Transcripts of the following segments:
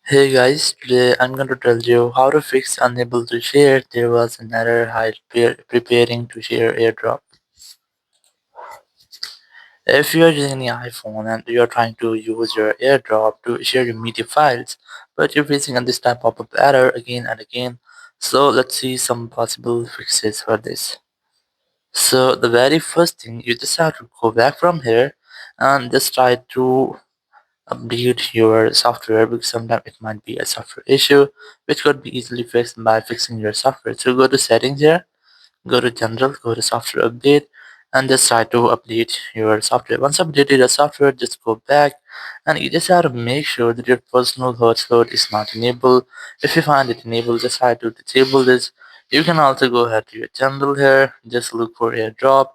Hey guys, today I'm going to tell you how to fix unable to share. There was an error while preparing to share AirDrop. If you are using the iPhone and you are trying to use your AirDrop to share your media files, but you're facing this type of error again and again, so let's see some possible fixes for this. So the very first thing, you just have to go back from here and just try to update your software because sometimes it might be a software issue which could be easily fixed by fixing your software. So go to settings here, go to general, go to software update, and just try to update your software. Once updated your software, just go back and you just have to make sure that your personal hotspot is not enabled. If you find it enabled, just try to disable this. You can also go ahead to your general here, just look for AirDrop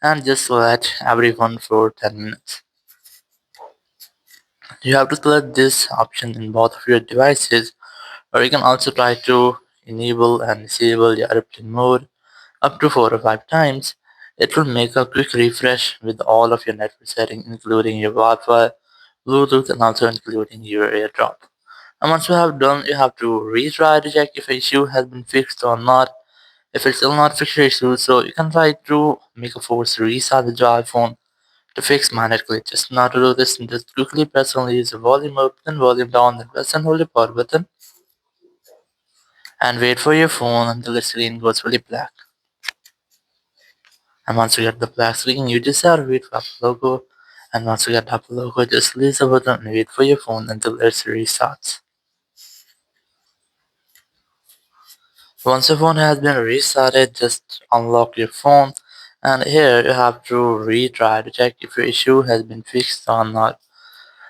and just select everyone for 10 minutes. You have to select this option in both of your devices, or you can also try to enable and disable the airplane mode up to 4 or 5 times. It will make a quick refresh with all of your network settings, including your Wi-Fi, Bluetooth, and also including your AirDrop. And once you have done, you have to retry to check if the issue has been fixed or not. If it's still not fixed your issue, so you can try to make a force restart with your iPhone to fix minor glitches. Now to do this, just quickly press on the volume up, then volume down, then press and hold the power button and wait for your phone until the screen goes fully black. And once you get the black screen, you just have to wait for Apple logo. And once you get Apple logo, just release the button and wait for your phone until it restarts. Once your phone has been restarted, just unlock your phone. And here you have to retry to check if your issue has been fixed or not.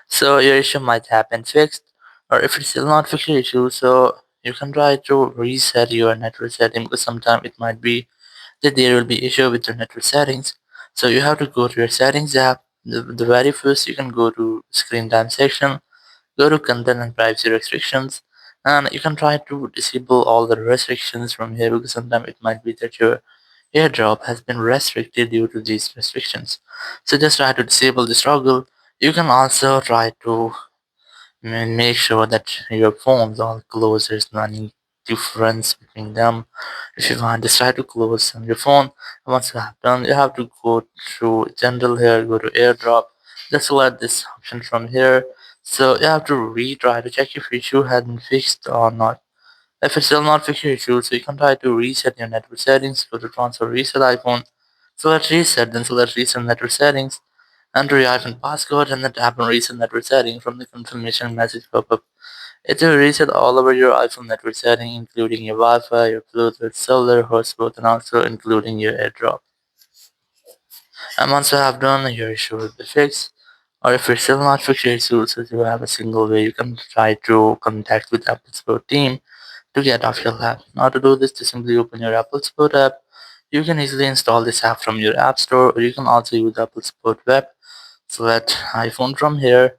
So your issue might have been fixed, or if it's still not fixed your issue, so you can try to reset your network setting because sometimes it might be that there will be issue with your network settings. So you have to go to your settings app. The very first you can go to screen time section, go to content and privacy restrictions, and you can try to disable all the restrictions from here because sometimes it might be that your AirDrop has been restricted due to these restrictions. So just try to disable this toggle. You can also try to make sure that your phones are closed. There's no any difference between them. If you want, just try to close on your phone. And once you have done, you have to go to general here, go to AirDrop. Just select this option from here. So you have to retry to check if your issue has been fixed or not. If it's still not fixed your issue, so you can try to reset your network settings, go to transfer reset iPhone, select reset, then select reset network settings, enter your iPhone passcode, and then tap on reset network setting from the confirmation message pop-up. It will reset all over your iPhone network setting, including your Wi-Fi, your Bluetooth, cellular, hotspot, and also including your AirDrop. And once you have done, your issue will be fixed. Or if you're still not fixed your issue, so you have a single way you can try to contact with Apple Support team to get off your lap. Now to do this, just simply open your Apple Support app. You can easily install this app from your App Store, or you can also use Apple Support Web. Select iPhone from here,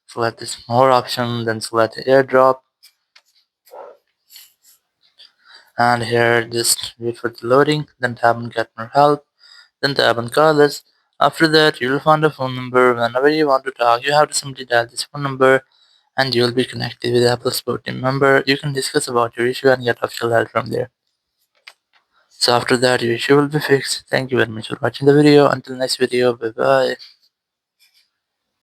select this more option, then select AirDrop, and here just wait for the loading, then tap on Get More Help, then tap on Call Us. After that, you will find a phone number. Whenever you want to talk, you have to simply dial this phone number and you will be connected with Apple Support team member. You can discuss about your issue and get official help from there. So after that, your issue will be fixed. Thank you very much for watching the video. Until next video, bye bye.